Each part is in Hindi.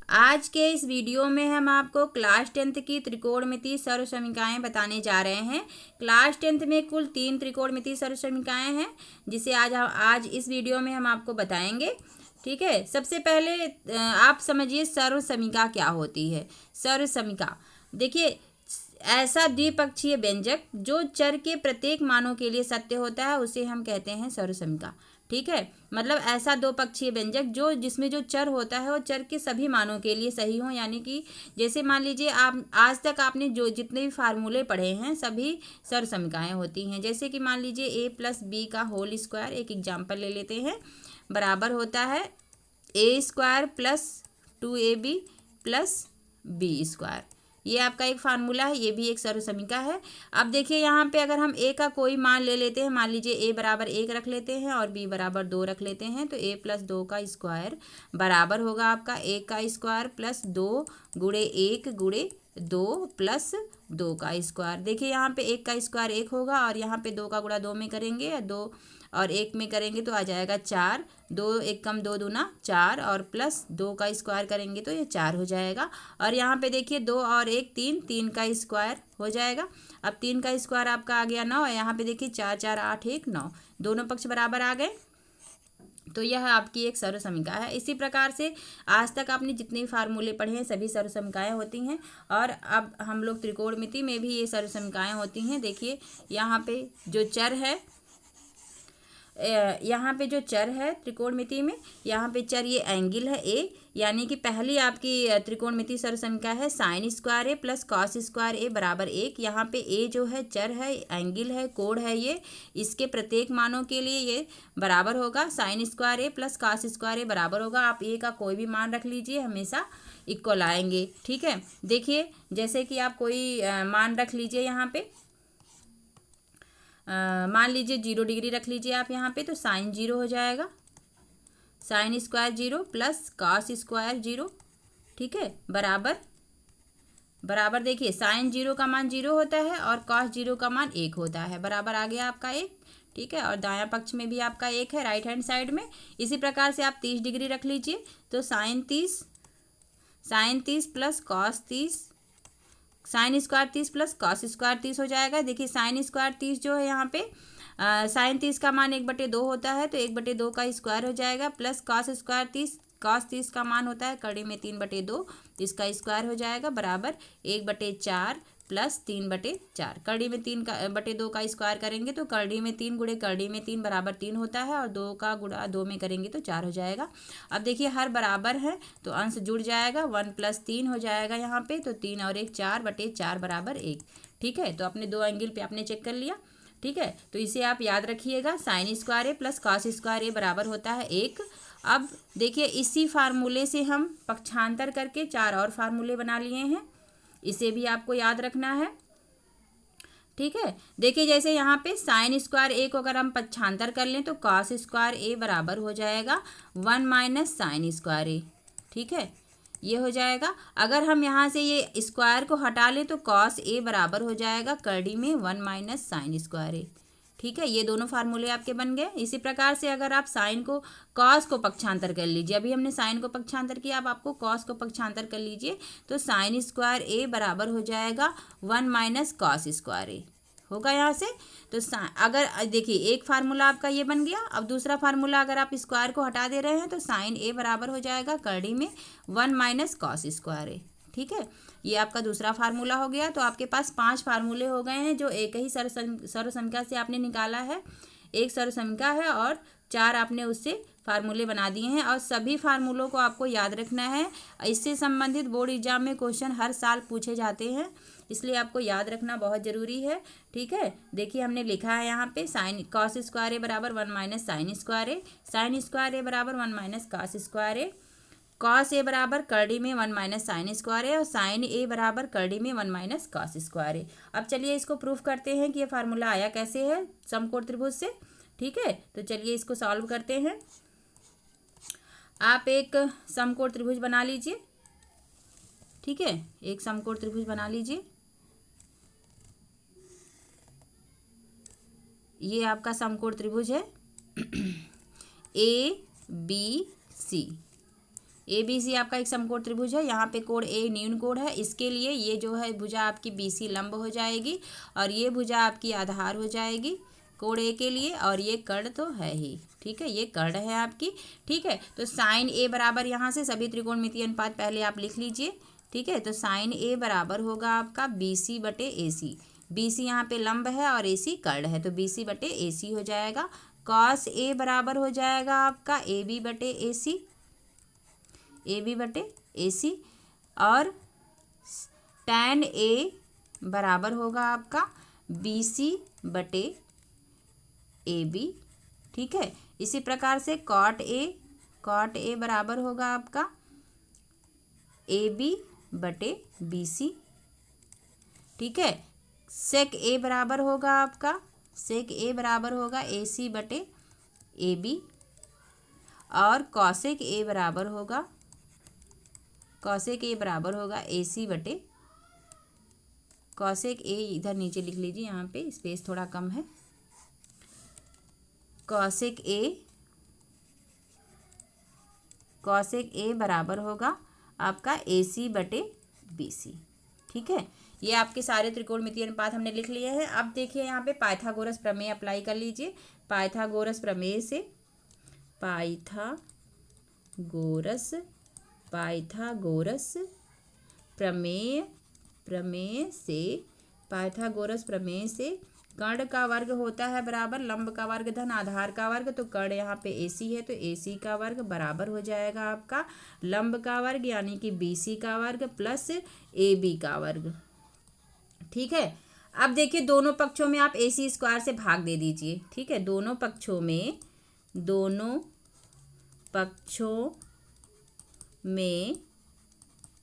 आज के इस वीडियो में हम आपको क्लास 10th की त्रिकोणमितीय सर्वसमीकरणाएं बताने जा रहे हैं। क्लास 10th में कुल 3 त्रिकोणमितीय सर्वसमीकरणाएं हैं, जिसे आज इस वीडियो में हम आपको बताएंगे। ठीक है, सबसे पहले आप समझिए सर्वसमीकरण क्या होती है। सर्वसमीकरण देखिए, ऐसा द्विपक्षीय व्यंजक जो चर के प्रत्येक मानों के लिए सत्य होता है उसे हम कहते हैं सर्वसमीकरण। ठीक है, मतलब ऐसा दो पक्षीय व्यंजक जिसमें जो चर होता है वो चर के सभी मानों के लिए सही हो, यानी कि जैसे मान लीजिए आप आज तक आपने जो जितने भी फार्मूले पढ़े हैं सभी सर्वसमीकरणाएं होती हैं। जैसे कि मान लीजिए ए प्लस बी का होल स्क्वायर, एक एग्जाम्पल ले लेते हैं, बराबर होता है a square plus 2ab plus b square. ये आपका एक फार्मूला है, ये भी एक सर्वसमीकरण है। अब देखिए यहाँ पे अगर हम ए का कोई मान ले लेते हैं, मान लीजिए ए बराबर 1 रख लेते हैं और बी बराबर 2 रख लेते हैं, तो ए प्लस 2 का स्क्वायर बराबर होगा आपका 1 का स्क्वायर प्लस 2 गुणे 1 गुणे 2 प्लस 2 का स्क्वायर। देखिए यहाँ पे 1 का स्क्वायर 1 होगा और यहाँ पे 2 का गुणा 2 में करेंगे, 2 और 1 में करेंगे तो आ जाएगा 4, 2 1 कम 2 दूना 4 और प्लस 2 का स्क्वायर करेंगे तो ये 4 हो जाएगा। और यहाँ पे देखिए 2 और 1 3, 3 का स्क्वायर हो जाएगा। अब 3 का स्क्वायर आपका आ गया 9, और यहाँ पे देखिए 4 4 8 1 9, दोनों पक्ष बराबर आ गए। तो यह आपकी एक सर्वसमीकरण है। इसी प्रकार से आज तक आपने जितने भी फार्मूले पढ़े हैं सभी सर्वसमीकरणाएं होती हैं, और अब हम लोग त्रिकोणमिति में भी ये सर्वसमीकरणाएं होती हैं। देखिए यहाँ पे जो चर है, यहाँ पे जो चर है त्रिकोणमिति में, यहाँ पे चर ये एंगल है ए, यानी कि पहली आपकी त्रिकोणमिति सर्वसमीकरण है साइन स्क्वायर ए प्लस कॉस स्क्वायर ए बराबर 1। यहाँ पे ए जो है चर है, एंगल है, कोण है, ये इसके प्रत्येक मानों के लिए ये बराबर होगा साइन स्क्वायर ए प्लस कॉस स्क्वायर ए बराबर होगा। आप ए का कोई भी मान रख लीजिए, हमेशा इक्वल आएंगे। ठीक है, देखिए जैसे कि आप कोई मान रख लीजिए, यहाँ पे मान लीजिए 0 डिग्री रख लीजिए आप यहाँ पे, तो साइन 0 हो जाएगा, sine square 0 plus cos square 0। ठीक है, बराबर बराबर देखिए साइन 0 का मान 0 होता है और कॉस 0 का मान 1 होता है, बराबर आ गया आपका 1। ठीक है, और दायां पक्ष में भी आपका 1 है राइट हैंड साइड में। इसी प्रकार से आप 30 डिग्री रख लीजिए, तो sine 30 plus cos 30, sine square 30 plus cos square 30 हो जाएगा। देखिए साइन स्क्वायर 30 जो है यहाँ पे साइन 30 का मान 1/2 होता है, तो 1/2 का स्क्वायर हो जाएगा, प्लस कॉस स्क्वायर 30, कॉस 30 का मान होता है कड़ी में 3/2, इसका स्क्वायर हो जाएगा, बराबर 1/4 प्लस 3/4। कड़ी में 3/2 का स्क्वायर करेंगे तो कड़ी में 3 गुणे कड़ी में 3 बराबर 3 होता है, और 2 का गुणा 2 में करेंगे तो 4 हो जाएगा। अब देखिए हर बराबर है तो अंश जुड़ जाएगा, 1 + 3 हो जाएगा यहाँ पे, तो 3 और 1 4/4 बराबर 1। ठीक है, तो अपने दो एंगल पे आपने चेक कर लिया। ठीक है, तो इसे आप याद रखिएगा, साइन स्क्वायर ए प्लस कॉस स्क्वायर ए बराबर होता है 1। अब देखिए इसी फार्मूले से हम पक्षांतर करके 4 और फार्मूले बना लिए हैं, इसे भी आपको याद रखना है। ठीक है, देखिए जैसे यहाँ पे साइन स्क्वायर ए को अगर हम पक्षांतर कर लें तो कॉस स्क्वायर ए बराबर हो जाएगा 1 माइनस साइन स्क्वायर ए। ठीक है, ये हो जाएगा। अगर हम यहाँ से ये स्क्वायर को हटा लें तो कॉस ए बराबर हो जाएगा कड़ी में 1 माइनस साइन स्क्वायर ए। ठीक है, ये दोनों फार्मूले आपके बन गए। इसी प्रकार से अगर आप साइन को कॉस को पक्षांतर कर लीजिए, अभी हमने साइन को पक्षांतर किया, अब आपको कॉस को पक्षांतर कर लीजिए, तो साइन स्क्वायर ए बराबर हो जाएगा 1 माइनस कॉस स्क्वायर ए होगा यहाँ से। तो अगर देखिए एक फार्मूला आपका ये बन गया। अब दूसरा फार्मूला अगर आप स्क्वायर को हटा दे रहे हैं तो साइन ए बराबर हो जाएगा कड़ी में 1 माइनस कॉस स्क्वायर ए। ठीक है, ये आपका दूसरा फार्मूला हो गया। तो आपके पास 5 फार्मूले हो गए हैं जो एक ही सर्वसमीकरण से आपने निकाला है। एक सर्वसमीकरण है और 4 आपने उससे फार्मूले बना दिए हैं, और सभी फार्मूलों को आपको याद रखना है। इससे संबंधित बोर्ड एग्जाम में क्वेश्चन हर साल पूछे जाते हैं, इसलिए आपको याद रखना बहुत ज़रूरी है। ठीक है, देखिए हमने लिखा है यहाँ पे साइन कॉस स्क्वायर ए बराबर 1 माइनस साइन स्क्वायर ए, साइन स्क्वायर ए बराबर 1 minus cos square A, cos A बराबर कड़ी में 1 माइनस साइन स्क्वायर ए, और साइन ए बराबर कड़ी में 1 माइनस कॉस स्क्वायर ए। अब चलिए इसको प्रूफ करते हैं कि ये फार्मूला आया कैसे है समकोण त्रिभुज से। ठीक है, तो चलिए इसको सॉल्व करते हैं। आप एक समकोण त्रिभुज बना लीजिए। ठीक है, एक समकोण त्रिभुज बना लीजिए। ये आपका समकोण त्रिभुज है A B C, ABC आपका एक समकोण त्रिभुज है, यहाँ पे कोण A न्यून कोण है, इसके लिए ये जो है भुजा आपकी BC लंब हो जाएगी और ये भुजा आपकी आधार हो जाएगी कोण A के लिए, और ये कर्ण तो है ही, ठीक है, ये कर्ण है आपकी, ठीक है। तो साइन A बराबर यहाँ से सभी त्रिकोणमितीय अनुपात पहले आप लिख लीजिए, ठीक है। तो साइन A बराबर होगा आपका BC बटे AC, BC यहाँ पे लंब है और AC कर्ण है, तो BC बटे AC हो जाएगा। कॉस A बराबर हो जाएगा आपका AB बटे AC, AB बटे AC, और tan A बराबर होगा आपका BC बटे AB, ठीक है। इसी प्रकार से कॉट A बराबर होगा आपका AB बटे BC, ठीक है। सेक A बराबर होगा आपका AC बटे AB, और कॉसेक A बराबर होगा AC बटे कॉसेक A, इधर नीचे लिख लीजिए, यहाँ पे स्पेस थोड़ा कम है। कॉसेक A बराबर होगा आपका AC बटे BC, ठीक है। ये आपके सारे त्रिकोणमितीय अनुपात हमने लिख लिए हैं। अब देखिए यहाँ पे पाइथागोरस प्रमेय अप्लाई कर लीजिए। पाइथागोरस प्रमेय से कर्ण का वर्ग होता है बराबर लंब का वर्ग धन आधार का वर्ग। तो कर्ण यहाँ पे AC है, तो AC का वर्ग बराबर हो जाएगा आपका लंब का वर्ग यानी कि BC का वर्ग प्लस AB का वर्ग, ठीक है। अब देखिए दोनों पक्षों में आप AC स्क्वायर से भाग दे दीजिए, ठीक है। दोनों पक्षों में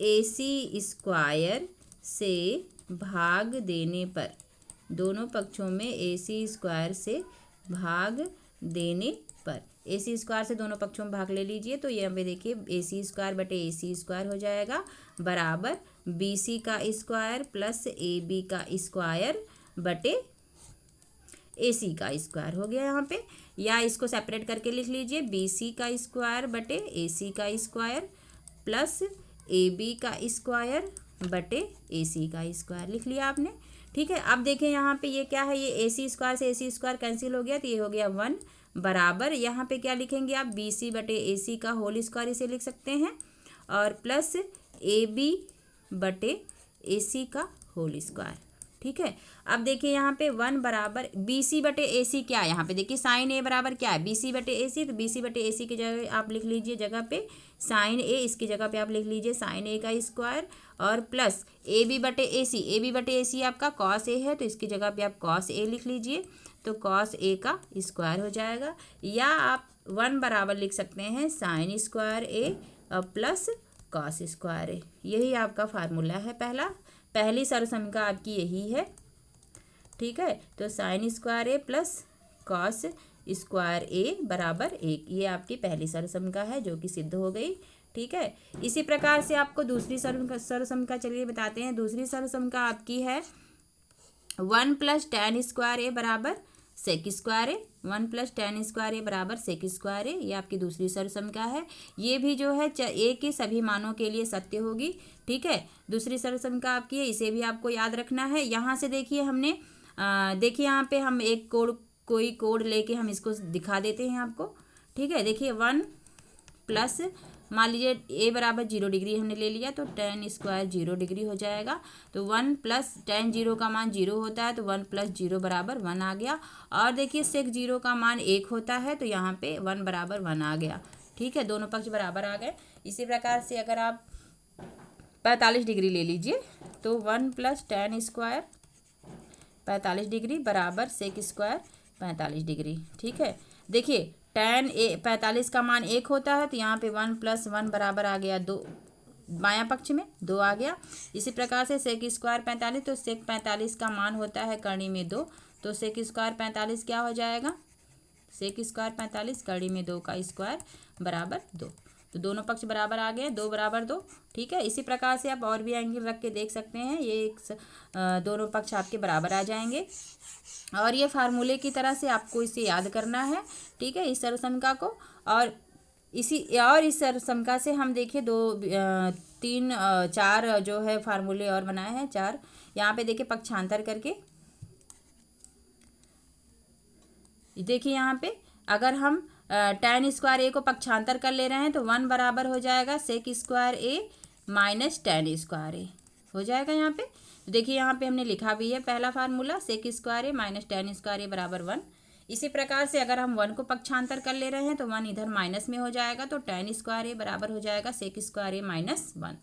AC स्क्वायर से भाग देने पर, दोनों पक्षों में AC स्क्वायर से भाग देने पर, AC स्क्वायर से दोनों पक्षों में भाग ले लीजिए। तो यहाँ पे देखिए AC स्क्वायर बटे AC स्क्वायर हो जाएगा बराबर BC का स्क्वायर प्लस AB का स्क्वायर बटे AC का स्क्वायर हो गया यहाँ पे, या इसको सेपरेट करके लिख लीजिए BC का स्क्वायर बटे AC का स्क्वायर प्लस AB का स्क्वायर बटे AC का स्क्वायर लिख लिया आपने, ठीक है। अब देखें यहाँ पे ये क्या है, ये AC स्क्वायर से AC स्क्वायर कैंसिल हो गया, तो ये हो गया 1 बराबर, यहाँ पे क्या लिखेंगे आप BC बटे AC का होल स्क्वायर इसे लिख सकते हैं, और प्लस AB बटे AC का होल स्क्वायर, ठीक है। अब देखिए यहाँ पे 1 बराबर BC बटे AC क्या है, यहाँ पे देखिए साइन A बराबर क्या है BC बटे AC, तो BC बटे AC की जगह आप लिख लीजिए जगह पे साइन A, इसकी जगह पे आप लिख लीजिए साइन A का स्क्वायर, और प्लस AB बटे AC आपका कॉस A है, तो इसकी जगह पे आप कॉस A लिख लीजिए, तो कॉस A का स्क्वायर हो जाएगा, या आप 1 बराबर लिख सकते हैं साइन स्क्वायर A और प्लस कॉस स्क्वायर A। यही आपका फार्मूला है, पहली सर्वसमीकरण आपकी यही है, ठीक है। तो sine square A plus cos square A बराबर 1, ये आपकी पहली सर्वसमीकरण है जो कि सिद्ध हो गई, ठीक है। इसी प्रकार से आपको दूसरी सर्वसमीकरण चलिए बताते हैं। दूसरी सर्वसमीकरण आपकी है 1 प्लस tan स्क्वायर A बराबर sec square A, 1 plus tan square A बराबर सेक स्क्वायर A, ये आपकी दूसरी सर्वसमीकरण है। ये भी जो है A के सभी मानों के लिए सत्य होगी, ठीक है। दूसरी सर्वसमीकरण आपकी है, इसे भी आपको याद रखना है। यहाँ से देखिए हमने देखिए यहाँ पे हम एक कोई कोड लेके हम इसको दिखा देते हैं आपको, ठीक है। देखिए 1 प्लस मान लीजिए A बराबर 0 डिग्री हमने ले लिया, तो tan स्क्वायर 0 डिग्री हो जाएगा। तो 1 प्लस tan 0 का मान 0 होता है, तो 1 प्लस 0 बराबर 1 आ गया। और देखिए सेक 0 का मान 1 होता है, तो यहाँ पे 1 बराबर 1 आ गया, ठीक है। दोनों पक्ष बराबर आ गए। इसी प्रकार से अगर आप 45 डिग्री ले लीजिए, तो 1 प्लस tan स्क्वायर 45 डिग्री बराबर सेक स्क्वायर 45 डिग्री, ठीक है। देखिए tan 45 का मान 1 होता है, तो यहाँ पे 1 प्लस 1 बराबर आ गया 2, बायां पक्ष में 2 आ गया। इसी प्रकार से सेक स्क्वायर 45, तो सेक 45 का मान होता है करनी में 2, तो सेक स्क्वायर 45 क्या हो जाएगा, सेक स्क्वायर 45 करनी में 2 का स्क्वायर बराबर 2, तो दोनों पक्ष बराबर आ गए, 2 बराबर 2, ठीक है। इसी प्रकार से आप और भी एंगल रख के देख सकते हैं, ये दोनों पक्ष आपके बराबर आ जाएंगे। और ये फार्मूले की तरह से आपको इसे याद करना है, ठीक है, इस सर्वसमीकरण को। और इस सरसमका से हम देखिए तीन चार जो है फार्मूले और बनाए हैं, चार। यहाँ पे देखिए पक्षांतर करके देखिए यहाँ पे अगर हम tan स्क्वायर ए को पक्षांतर कर ले रहे हैं तो 1 बराबर हो जाएगा सेक स्क्वायर ए माइनस tan स्क्वायर ए हो जाएगा यहाँ पे। तो देखिए यहाँ पे हमने लिखा भी है पहला फार्मूला सेक स्क्वायर ए माइनस tan स्क्वायर ए बराबर 1। इसी प्रकार से अगर हम 1 को पक्षांतर कर ले रहे हैं तो 1 इधर माइनस में हो जाएगा, तो tan स्क्वायर ए बराबर हो जाएगा सेक स्क्वायर ए माइनस 1।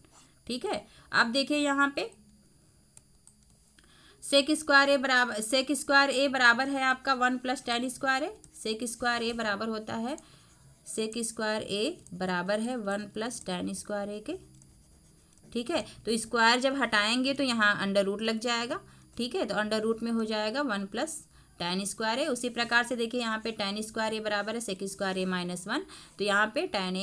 ठीक है, अब देखिए यहाँ पे सेक स्क्वायर ए बराबर है आपका 1 प्लस tan स्क्वायर ए। सेक स्क्वायर ए बराबर होता है, सेक स्क्वायर ए बराबर है 1 प्लस tan स्क्वायर ए के। ठीक है, तो स्क्वायर जब हटाएंगे तो यहाँ अंडर रूट लग जाएगा। ठीक है, तो अंडर रूट में हो जाएगा 1 प्लस tan स्क्वायर ए। उसी प्रकार से देखिए यहाँ पे tan स्क्वायर ए बराबर है सेक स्क्वायर ए माइनस 1, तो यहाँ पे tan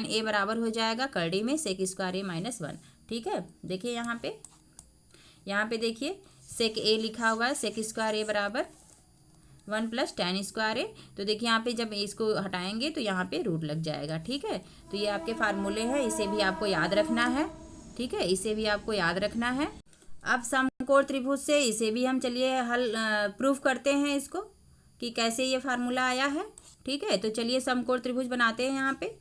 ए बराबर हो जाएगा करड़ी में सेक स्क्वायर ए माइनस 1। ठीक है, देखिए यहाँ पे देखिए सेक ए लिखा हुआ है, सेक स्क्वायर ए बराबर 1 प्लस tan स्क्वायर ए। तो देखिए यहाँ पे जब इसको हटाएंगे तो यहाँ पे रूट लग जाएगा। ठीक है, तो ये आपके फार्मूले हैं, इसे भी आपको याद रखना है। ठीक है, इसे भी आपको याद रखना है। अब समकोण त्रिभुज से इसे भी हम चलिए हल प्रूफ करते हैं इसको कि कैसे ये फार्मूला आया है। ठीक है, तो चलिए समकोण त्रिभुज बनाते हैं। यहाँ पे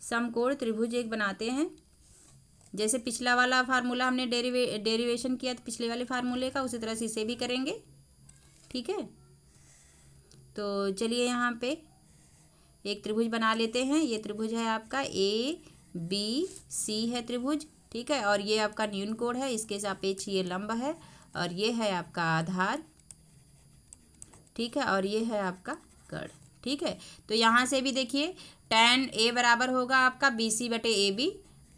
समकोण त्रिभुज एक बनाते हैं। जैसे पिछला वाला फार्मूला हमने डेरिवेशन किया था पिछले वाले फार्मूले का, उसी तरह से इसे भी करेंगे। ठीक है, तो चलिए यहाँ पे एक त्रिभुज बना लेते हैं। ये त्रिभुज है आपका ABC है त्रिभुज। ठीक है, और ये आपका न्यून कोण है, इसके सापेक्ष ये लंब है, और ये है आपका आधार। ठीक है, और ये है आपका कर्ण। ठीक है, तो यहाँ से भी देखिए tan ए बराबर होगा आपका BC बटे AB।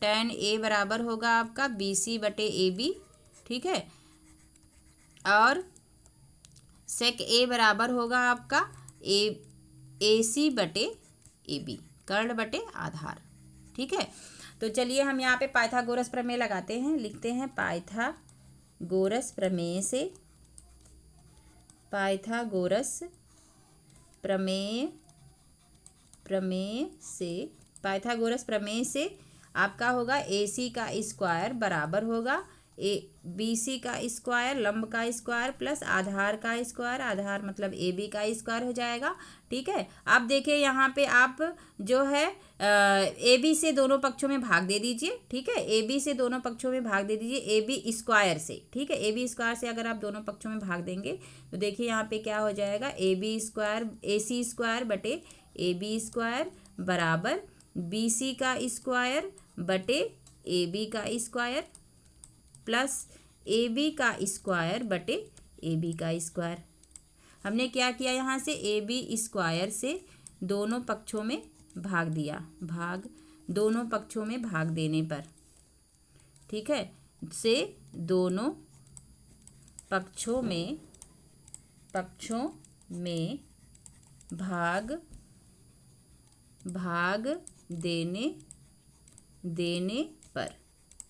tan ए बराबर होगा आपका BC बटे AB। ठीक है, और सेक ए बराबर होगा आपका AC बटे AB, कर्ण बटे आधार। ठीक है, तो चलिए हम यहाँ पे पाइथागोरस प्रमेय लगाते हैं। लिखते हैं पाइथागोरस प्रमेय से आपका होगा AC का स्क्वायर बराबर होगा BC का स्क्वायर, लंब का स्क्वायर प्लस आधार का स्क्वायर, आधार मतलब AB का स्क्वायर हो जाएगा। ठीक है, अब देखिए यहाँ पे आप जो है AB से दोनों पक्षों में भाग दे दीजिए। ठीक है, AB से दोनों पक्षों में भाग दे दीजिए AB स्क्वायर से। ठीक है, AB स्क्वायर से अगर आप दोनों पक्षों में भाग देंगे तो देखिए यहाँ पे क्या हो जाएगा, AC स्क्वायर बटे AB स्क्वायर बराबर BC का स्क्वायर बटे AB का स्क्वायर प्लस AB का स्क्वायर बटे AB का स्क्वायर। हमने क्या किया, यहाँ से AB स्क्वायर से दोनों पक्षों में भाग दिया, दोनों पक्षों में भाग देने पर। ठीक है, से दोनों पक्षों में भाग देने पर।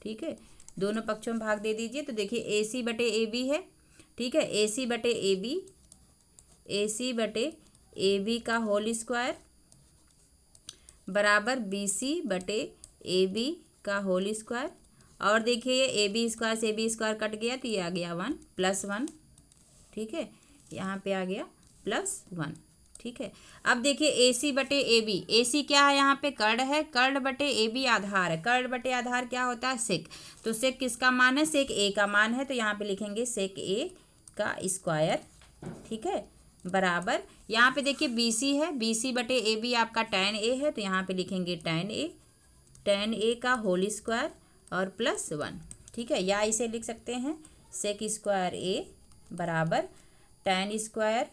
ठीक है, दोनों पक्षों में भाग दे दीजिए। तो देखिए AC बटे AB है। ठीक है, AC बटे AB का होल स्क्वायर बराबर BC बटे AB का होल स्क्वायर। और देखिए ये AB स्क्वायर से AB स्क्वायर कट गया तो ये आ गया 1 प्लस 1। ठीक है, यहाँ पे आ गया +1। ठीक है, अब देखिए AC बटे AB, AC क्या है यहाँ पे, कर्ण है, कर्ण बटे AB आधार है। कर्ण बटे आधार क्या होता है, सेक। तो सेक किसका मान है, सेक A का मान है, तो यहाँ पे लिखेंगे सेक A का स्क्वायर। ठीक है, बराबर यहाँ पे देखिए BC है, BC बटे AB आपका tan A है, तो यहाँ पे लिखेंगे tan A का होल स्क्वायर और +1। ठीक है, या इसे लिख सकते हैं सेक स्क्वायर A बराबर tan स्क्वायर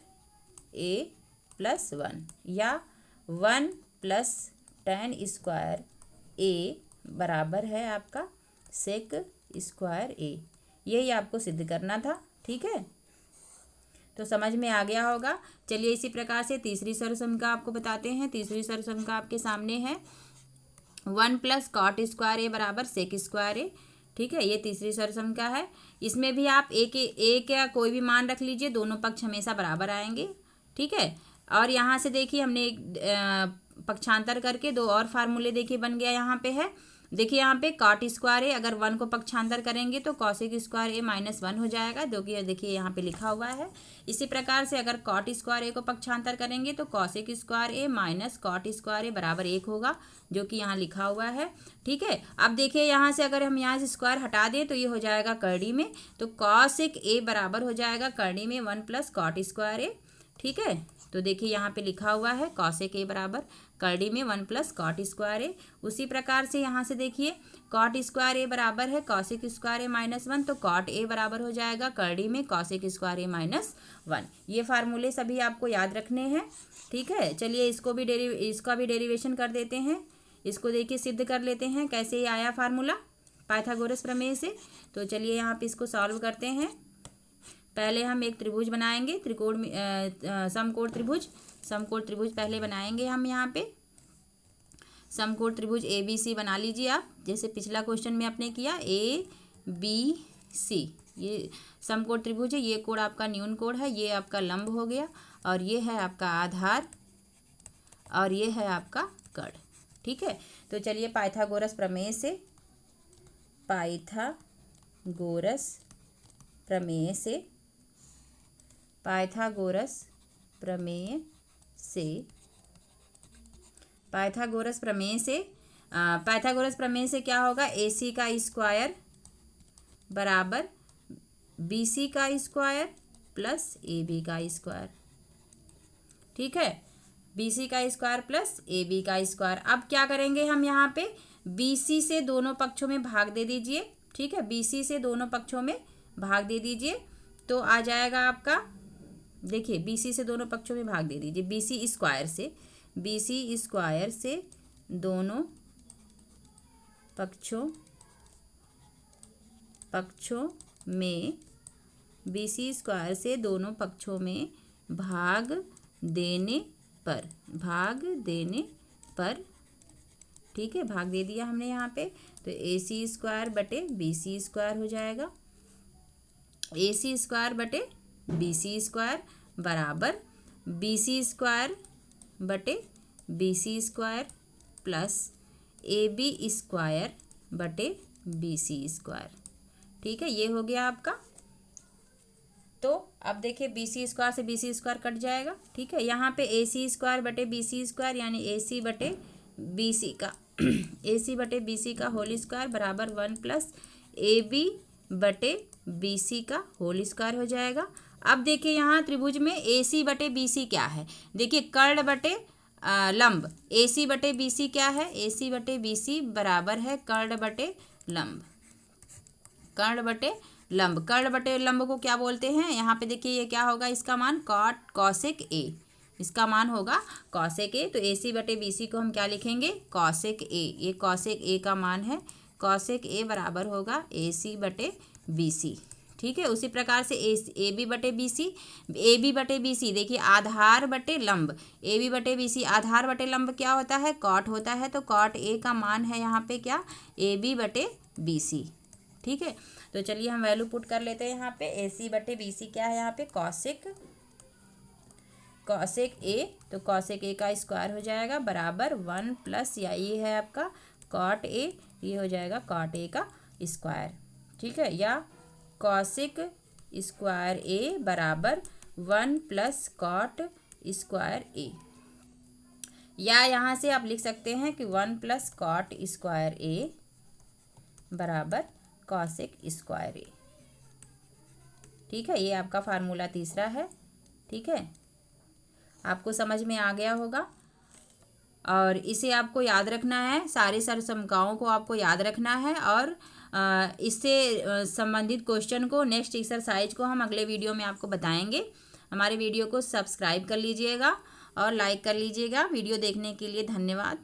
A +1, या 1 प्लस tan स्क्वायर A बराबर है आपका सेक स्क्वायर A। यही आपको सिद्ध करना था। ठीक है, तो समझ में आ गया होगा। चलिए इसी प्रकार से तीसरी सर्वसमका आपको बताते हैं। तीसरी सर्वसमका आपके सामने है 1 प्लस कॉट स्क्वायर ए बराबर सेक स्क्वायर ए। ठीक है, ये तीसरी सर्वसमका है। इसमें भी आप एक या कोई भी मान रख लीजिए, दोनों पक्ष हमेशा बराबर आएंगे। ठीक है, और यहाँ से देखिए हमने एक पक्षांतर करके दो और फार्मूले देखिए बन गया यहाँ पे है। देखिए यहाँ पे कॉट स्क्वायर ए, अगर 1 को पक्षांतर करेंगे तो कॉसेक स्क्वायर ए -1 हो जाएगा, जो कि देखिए यहाँ पे लिखा हुआ है। इसी प्रकार से अगर कॉट स्क्वायर ए को पक्षांतर करेंगे तो कॉसेक स्क्वायर ए माइनस कॉट स्क्वायर ए बराबर 1 होगा, जो कि यहाँ लिखा हुआ है। ठीक है, अब देखिए यहाँ से अगर हम यहाँ से स्क्वायर हटा दें तो ये हो जाएगा करड़ी में, तो कॉसेक ए बराबर हो जाएगा करड़ी में 1 प्लस कॉट स्क्वायर ए। ठीक है, तो देखिए यहाँ पे लिखा हुआ है कॉसेक ए बराबर करड़ी में 1 प्लस कॉट स्क्वायर ए। उसी प्रकार से यहाँ से देखिए कॉट स्क्वायर ए बराबर है कॉसेक स्क्वायर ए -1, तो कॉट ए बराबर हो जाएगा करड़ी में कॉसेक स्क्वायर ए -1। ये फार्मूले सभी आपको याद रखने हैं। ठीक है, चलिए इसका भी डेरिवेशन कर देते हैं। इसको देखिए सिद्ध कर लेते हैं कैसे ये आया फार्मूला पाइथागोरस प्रमेय से। तो चलिए यहाँ पे इसको सॉल्व करते हैं। पहले हम एक त्रिभुज बनाएंगे, समकोण त्रिभुज पहले बनाएंगे हम। यहाँ पे समकोण त्रिभुज ABC बना लीजिए आप, जैसे पिछला क्वेश्चन में आपने किया ABC। ये समकोण त्रिभुज है, ये कोण आपका न्यून कोण है, ये आपका लंब हो गया, और ये है आपका आधार, और ये है आपका कर्ण। ठीक है, तो चलिए पाइथागोरस प्रमेय से पाइथागोरस प्रमेय से क्या होगा, AC का स्क्वायर बराबर BC का स्क्वायर प्लस AB का स्क्वायर। ठीक है, BC का स्क्वायर प्लस AB का स्क्वायर। अब क्या करेंगे हम यहाँ पे, BC से दोनों पक्षों में भाग दे दीजिए। ठीक है, BC से दोनों पक्षों में भाग दे दीजिए, तो आ जाएगा आपका, देखिए BC से दोनों पक्षों में भाग दे दीजिए। BC स्क्वायर से दोनों पक्षों में BC स्क्वायर से दोनों पक्षों में भाग देने पर ठीक है, भाग दे दिया हमने यहाँ पे, तो AC स्क्वायर बटे BC स्क्वायर हो जाएगा। AC स्क्वायर बटे BC स्क्वायर बराबर BC स्क्वायर बटे BC square plus AB square बटे BC स्क्वायर। ठीक है, ये हो गया आपका। तो अब देखिए BC स्क्वायर से BC स्क्वायर कट जाएगा। ठीक है, यहाँ पे AC स्क्वायर बटे BC स्क्वायर यानी AC बटे BC का होल स्क्वायर बराबर 1 प्लस AB बटे BC का होल स्क्वायर हो जाएगा। अब देखिए यहाँ त्रिभुज में AC बटे BC क्या है, देखिए कर्ण बटे लंब। AC बटे BC क्या है, AC बटे BC बराबर है कर्ण बटे लंब। कर्ण बटे लंब को क्या बोलते हैं, यहाँ पे देखिए ये क्या होगा, इसका मान कॉसेक A, इसका मान होगा कॉसेक A। तो AC बटे BC को हम क्या लिखेंगे, कॉसेक A। ये कॉसेक A का मान है, कॉसेक A बराबर होगा AC बटे BC। ठीक है, उसी प्रकार से AB बटे BC देखिए आधार बटे लंब। AB बटे BC आधार बटे लंब क्या होता है, कॉट होता है, तो कॉट A का मान है यहाँ पे क्या, AB बटे BC। ठीक है, तो चलिए हम वैल्यू पुट कर लेते हैं यहाँ पे। AC बटे BC क्या है यहाँ पे, कॉसेक A, तो कॉसेक A का स्क्वायर हो जाएगा बराबर 1 प्लस, या ये है आपका कॉट A, ये हो जाएगा कॉट A का स्क्वायर। ठीक है, या कॉसेक स्क्वायर A बराबर 1 प्लस कॉट स्क्वायर A, या यहाँ से आप लिख सकते हैं कि 1 प्लस कॉट स्क्वायर A बराबर कॉसेक स्क्वायर A। ठीक है, ये आपका फार्मूला तीसरा है। ठीक है, आपको समझ में आ गया होगा, और इसे आपको याद रखना है, सारे सरसमकाओं को आपको याद रखना है, और इससे संबंधित क्वेश्चन को, नेक्स्ट एक्सरसाइज को हम अगले वीडियो में आपको बताएंगे। हमारे वीडियो को सब्सक्राइब कर लीजिएगा और लाइक कर लीजिएगा। वीडियो देखने के लिए धन्यवाद।